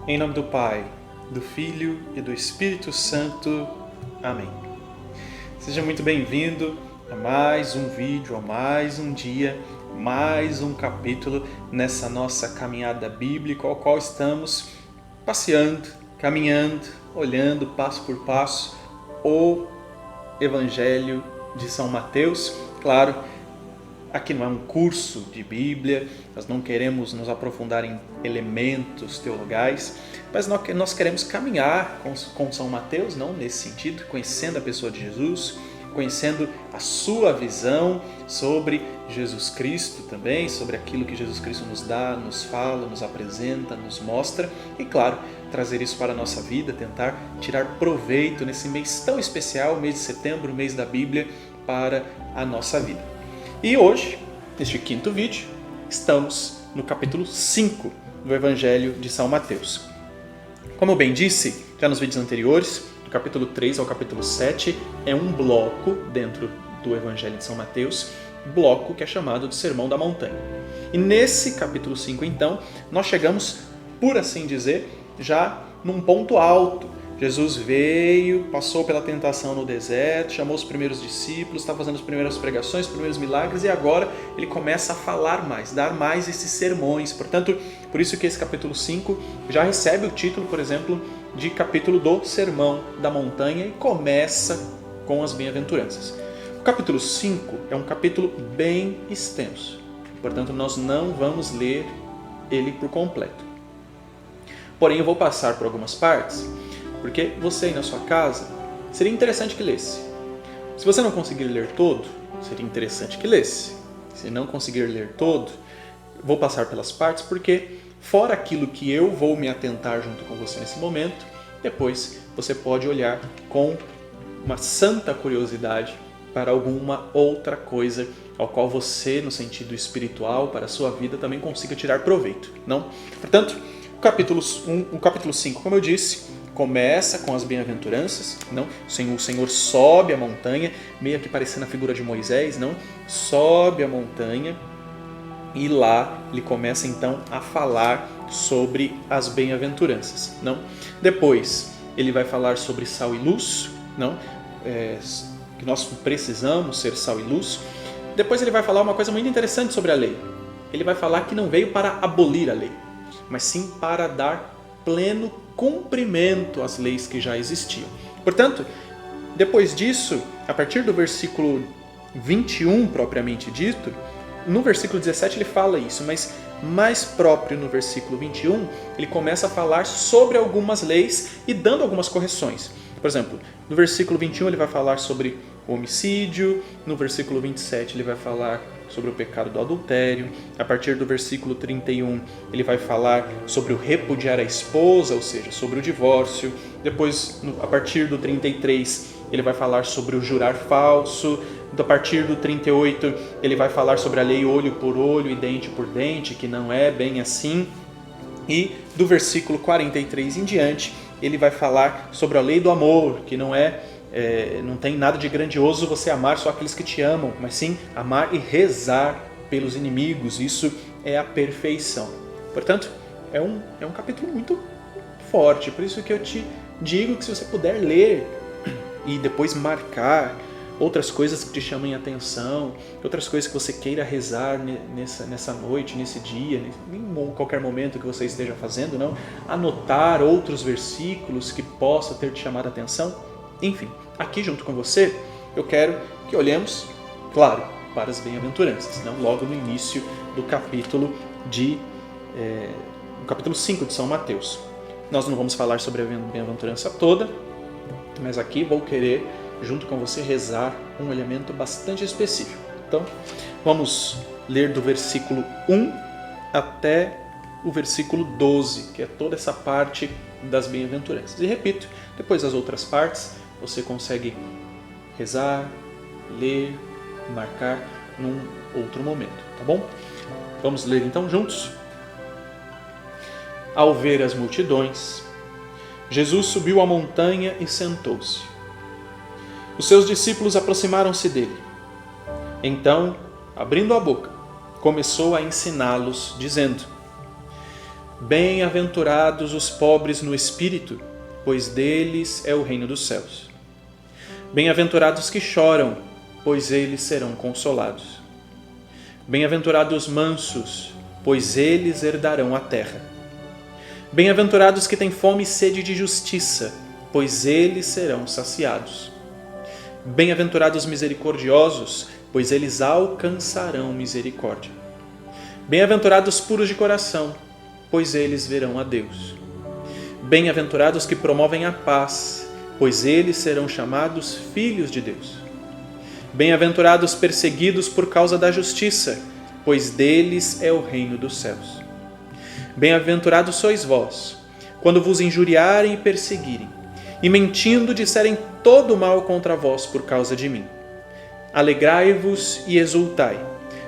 Em nome do Pai, do Filho e do Espírito Santo. Amém. Seja muito bem-vindo a mais um vídeo, a mais um dia, mais um capítulo nessa nossa caminhada bíblica, ao qual estamos passeando, caminhando, olhando passo por passo o Evangelho de São Mateus. Claro, aqui não é um curso de Bíblia, nós não queremos nos aprofundar em elementos teologais, mas nós queremos caminhar com São Mateus, não nesse sentido, conhecendo a pessoa de Jesus, conhecendo a sua visão sobre Jesus Cristo também, sobre aquilo que Jesus Cristo nos dá, nos fala, nos apresenta, nos mostra e, claro, trazer isso para a nossa vida, tentar tirar proveito nesse mês tão especial, mês de setembro, mês da Bíblia, para a nossa vida. E hoje, neste quinto vídeo, estamos no capítulo 5 do Evangelho de São Mateus. Como eu bem disse já nos vídeos anteriores, do capítulo 3 ao capítulo 7 é um bloco dentro do Evangelho de São Mateus, bloco que é chamado de Sermão da Montanha. E nesse capítulo 5, então, nós chegamos, por assim dizer, já num ponto alto. Jesus veio, passou pela tentação no deserto, chamou os primeiros discípulos, está fazendo as primeiras pregações, os primeiros milagres e agora ele começa a falar mais, dar mais esses sermões. Portanto, por isso que esse capítulo 5 já recebe o título, por exemplo, de capítulo do Sermão da Montanha e começa com as bem-aventuranças. O capítulo 5 é um capítulo bem extenso, portanto nós não vamos ler ele por completo. Porém, eu vou passar por algumas partes, porque você aí na sua casa, seria interessante que lesse. Se você não conseguir ler todo, seria interessante que lesse. Se não conseguir ler todo, vou passar pelas partes, porque fora aquilo que eu vou me atentar junto com você nesse momento, depois você pode olhar com uma santa curiosidade para alguma outra coisa ao qual você, no sentido espiritual, para a sua vida, também consiga tirar proveito. Não? Portanto, o capítulo 5, como eu disse, começa com as bem-aventuranças, não? O Senhor sobe a montanha, meio que parecendo a figura de Moisés, não? Sobe a montanha e lá ele começa então a falar sobre as bem-aventuranças, não? Depois ele vai falar sobre sal e luz, não? Que nós precisamos ser sal e luz. Depois ele vai falar uma coisa muito interessante sobre a lei. Ele vai falar que não veio para abolir a lei, mas sim para dar pleno cumprimento às leis que já existiam. Portanto, depois disso, a partir do versículo 21 propriamente dito, no versículo 17 ele fala isso, mas mais próprio no versículo 21, ele começa a falar sobre algumas leis e dando algumas correções. Por exemplo, no versículo 21 ele vai falar sobre o homicídio, no versículo 27 ele vai falar sobre o pecado do adultério, a partir do versículo 31 ele vai falar sobre o repudiar a esposa, ou seja, sobre o divórcio, depois a partir do 33 ele vai falar sobre o jurar falso, a partir do 38 ele vai falar sobre a lei olho por olho e dente por dente, que não é bem assim, e do versículo 43 em diante ele vai falar sobre a lei do amor, que não tem nada de grandioso você amar só aqueles que te amam, mas sim amar e rezar pelos inimigos. Isso é a perfeição. Portanto, é um capítulo muito forte. Por isso que eu te digo que se você puder ler e depois marcar outras coisas que te chamem a atenção, outras coisas que você queira rezar nessa noite, nesse dia, em qualquer momento que você esteja fazendo, não? Anotar outros versículos que possam ter te chamado a atenção. Enfim, aqui junto com você, eu quero que olhemos, claro, para as bem-aventuranças, não? Logo no início do capítulo 5 de São Mateus. Nós não vamos falar sobre a bem-aventurança toda, mas aqui vou querer, junto com você, rezar um elemento bastante específico. Então, vamos ler do versículo 1 até o versículo 12, que é toda essa parte das bem-aventuranças. E repito, depois as outras partes, você consegue rezar, ler, marcar num outro momento, tá bom? Vamos ler então juntos? Ao ver as multidões, Jesus subiu a montanha e sentou-se. Os seus discípulos aproximaram-se dele. Então, abrindo a boca, começou a ensiná-los, dizendo: Bem-aventurados os pobres no espírito, pois deles é o reino dos céus. Bem-aventurados que choram, pois eles serão consolados. Bem-aventurados os mansos, pois eles herdarão a terra. Bem-aventurados que têm fome e sede de justiça, pois eles serão saciados. Bem-aventurados os misericordiosos, pois eles alcançarão misericórdia. Bem-aventurados os puros de coração, pois eles verão a Deus. Bem-aventurados que promovem a paz, pois eles serão chamados filhos de Deus. Bem-aventurados perseguidos por causa da justiça, pois deles é o reino dos céus. Bem-aventurados sois vós, quando vos injuriarem e perseguirem, e mentindo disserem todo mal contra vós por causa de mim. Alegrai-vos e exultai,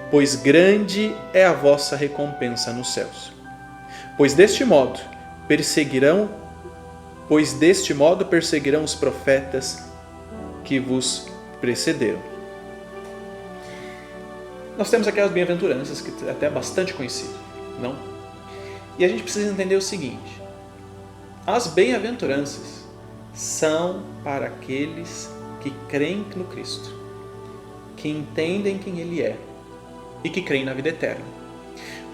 pois grande é a vossa recompensa nos céus. Pois deste modo perseguirão os profetas que vos precederam. Nós temos aquelas bem-aventuranças que é até bastante conhecido, não? E a gente precisa entender o seguinte: as bem-aventuranças são para aqueles que creem no Cristo, que entendem quem Ele é e que creem na vida eterna.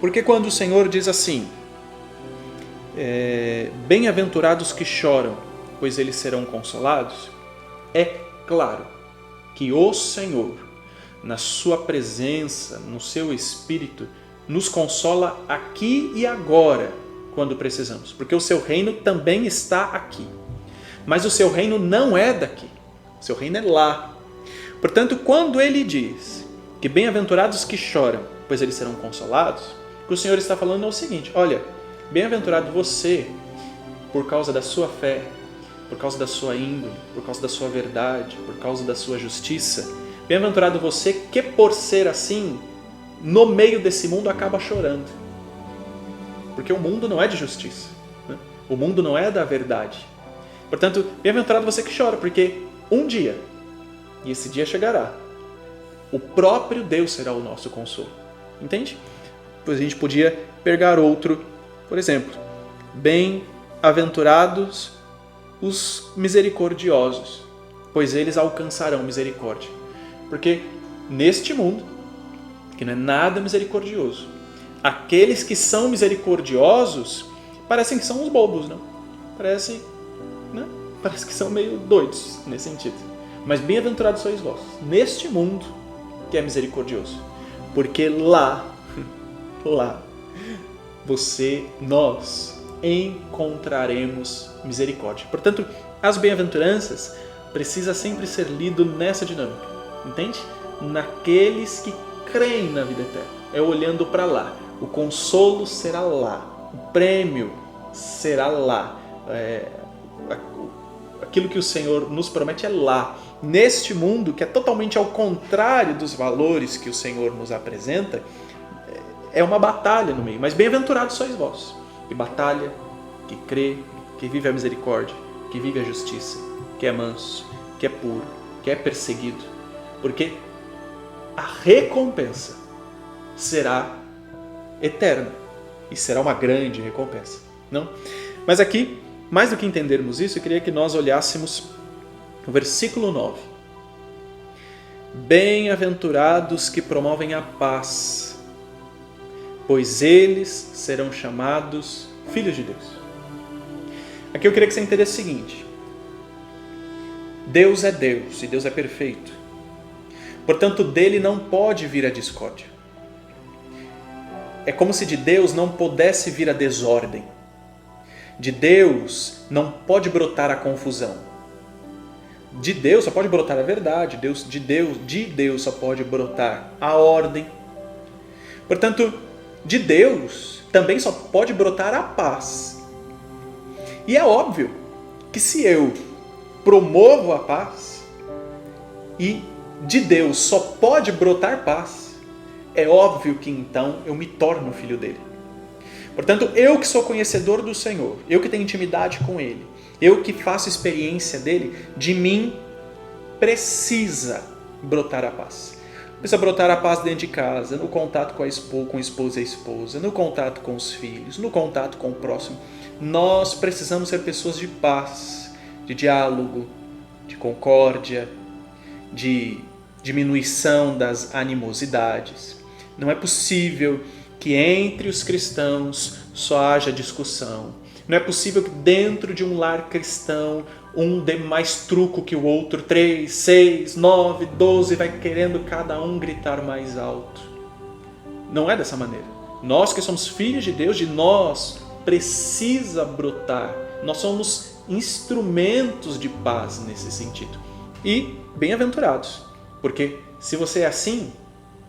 Porque quando o Senhor diz assim, bem-aventurados que choram, pois eles serão consolados, é claro que o Senhor, na sua presença, no seu Espírito, nos consola aqui e agora, quando precisamos. Porque o seu reino também está aqui. Mas o seu reino não é daqui. O seu reino é lá. Portanto, quando ele diz que bem-aventurados que choram, pois eles serão consolados, o que o Senhor está falando é o seguinte: olha, bem-aventurado você, por causa da sua fé, por causa da sua índole, por causa da sua verdade, por causa da sua justiça. Bem-aventurado você que, por ser assim, no meio desse mundo acaba chorando. Porque o mundo não é de justiça, né? O mundo não é da verdade. Portanto, bem-aventurado você que chora, porque um dia, e esse dia chegará, o próprio Deus será o nosso consolo. Entende? Pois a gente podia pegar outro, por exemplo, bem-aventurados os misericordiosos, pois eles alcançarão misericórdia. Porque neste mundo, que não é nada misericordioso, aqueles que são misericordiosos parecem que são os bobos, não? Parece que são meio doidos nesse sentido. Mas bem-aventurados sois vós, neste mundo que é misericordioso. Porque lá, nós encontraremos misericórdia. Portanto, as bem-aventuranças precisa sempre ser lido nessa dinâmica, entende? Naqueles que creem na vida eterna. É olhando para lá. O consolo será lá. O prêmio será lá. Aquilo que o Senhor nos promete é lá. Neste mundo, que é totalmente ao contrário dos valores que o Senhor nos apresenta, é uma batalha no meio. Mas bem-aventurados sois vós, que batalha, que crê, que vive a misericórdia, que vive a justiça, que é manso, que é puro, que é perseguido. Porque a recompensa será eterna e será uma grande recompensa, não? Mas aqui, mais do que entendermos isso, eu queria que nós olhássemos o versículo 9. Bem-aventurados que promovem a paz, pois eles serão chamados filhos de Deus. Aqui eu queria que você entendesse o seguinte: Deus é Deus e Deus é perfeito. Portanto, dele não pode vir a discórdia. É como se de Deus não pudesse vir a desordem. De Deus não pode brotar a confusão. De Deus só pode brotar a verdade. De Deus só pode brotar a ordem. Portanto, de Deus também só pode brotar a paz. E é óbvio que se eu promovo a paz e de Deus só pode brotar paz, é óbvio que então eu me torno filho dele. Portanto, eu que sou conhecedor do Senhor, eu que tenho intimidade com Ele, eu que faço experiência dele, de mim precisa brotar a paz. Precisa brotar a paz dentro de casa, no contato com o esposo e a esposa, no contato com os filhos, no contato com o próximo. Nós precisamos ser pessoas de paz, de diálogo, de concórdia, de diminuição das animosidades. Não é possível que entre os cristãos só haja discussão. Não é possível que dentro de um lar cristão um dê mais truco que o outro, 3, 6, 9, 12, vai querendo cada um gritar mais alto. Não é dessa maneira. Nós que somos filhos de Deus, de nós precisa brotar. Nós somos instrumentos de paz nesse sentido. E bem-aventurados, porque se você é assim,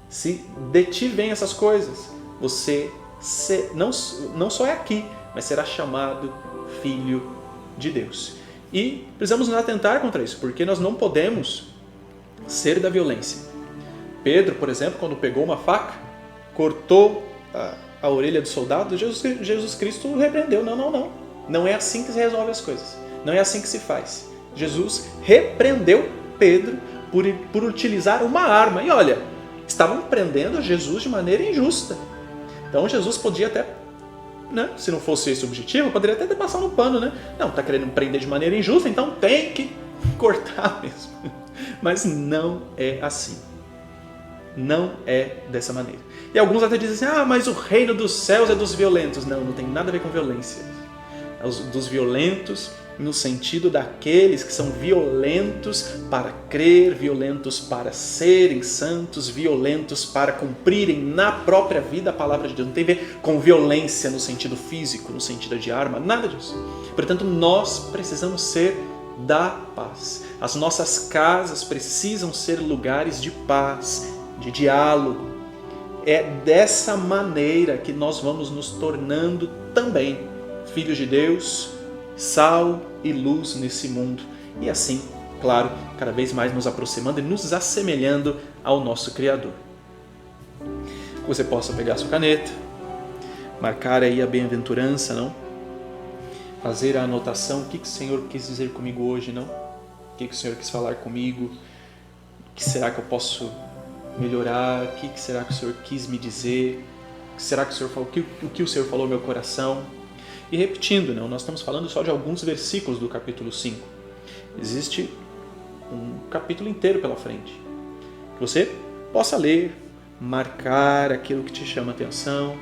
se de ti vêm essas coisas, você não só é aqui, mas será chamado filho de Deus. E precisamos nos atentar contra isso, porque nós não podemos ser da violência. Pedro, por exemplo, quando pegou uma faca, cortou a orelha do soldado, Jesus Cristo repreendeu. Não. Não é assim que se resolve as coisas. Não é assim que se faz. Jesus repreendeu Pedro por utilizar uma arma. E olha, estavam prendendo Jesus de maneira injusta. Então Jesus podia até, se não fosse esse o objetivo, poderia até ter passado no pano. Não, está querendo prender de maneira injusta, então tem que cortar mesmo. Mas não é assim. Não é dessa maneira. E alguns até dizem assim, mas o reino dos céus é dos violentos. Não tem nada a ver com violência. É dos violentos no sentido daqueles que são violentos para crer, violentos para serem santos, violentos para cumprirem na própria vida a palavra de Deus. Não tem a ver com violência no sentido físico, no sentido de arma, nada disso. Portanto, nós precisamos ser da paz. As nossas casas precisam ser lugares de paz, de diálogo. É dessa maneira que nós vamos nos tornando também filhos de Deus, sal e luz nesse mundo. E assim, claro, cada vez mais nos aproximando e nos assemelhando ao nosso Criador. Que você possa pegar sua caneta, marcar aí a bem-aventurança, não? Fazer a anotação, o que o Senhor quis dizer comigo hoje, não? O que o Senhor quis falar comigo? O que será que eu posso melhorar? O que será que o Senhor quis me dizer? O que será que o Senhor falou? O que o Senhor falou no meu coração? E repetindo, não, nós estamos falando só de alguns versículos do capítulo 5. Existe um capítulo inteiro pela frente. Que você possa ler, marcar aquilo que te chama a atenção,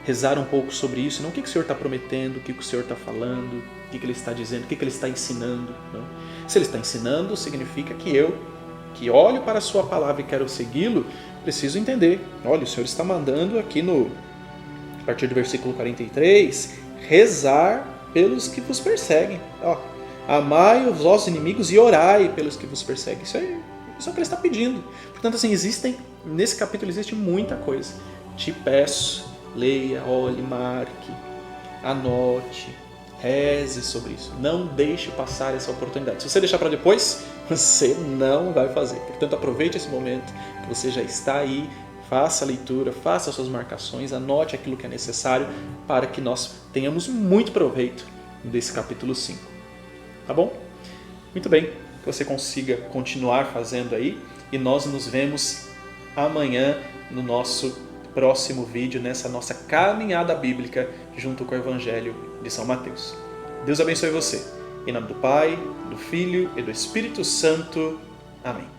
rezar um pouco sobre isso, não o que o Senhor está prometendo, o que o Senhor está falando, o que Ele está dizendo, o que Ele está ensinando. Não? Se Ele está ensinando, significa que eu, que olho para a sua palavra e quero segui-lo, preciso entender. Olha, o Senhor está mandando aqui a partir do versículo 43, rezar pelos que vos perseguem. Amai os vossos inimigos e orai pelos que vos perseguem. Isso é o que Ele está pedindo. Portanto, assim, nesse capítulo existe muita coisa. Te peço, leia, olhe, marque, anote, reze sobre isso. Não deixe passar essa oportunidade. Se você deixar para depois, você não vai fazer. Portanto, aproveite esse momento que você já está aí, faça a leitura, faça as suas marcações, anote aquilo que é necessário para que nós tenhamos muito proveito desse capítulo 5. Tá bom? Muito bem, que você consiga continuar fazendo aí e nós nos vemos amanhã no nosso próximo vídeo, nessa nossa caminhada bíblica junto com o Evangelho de São Mateus. Deus abençoe você. Em nome do Pai, do Filho e do Espírito Santo. Amém.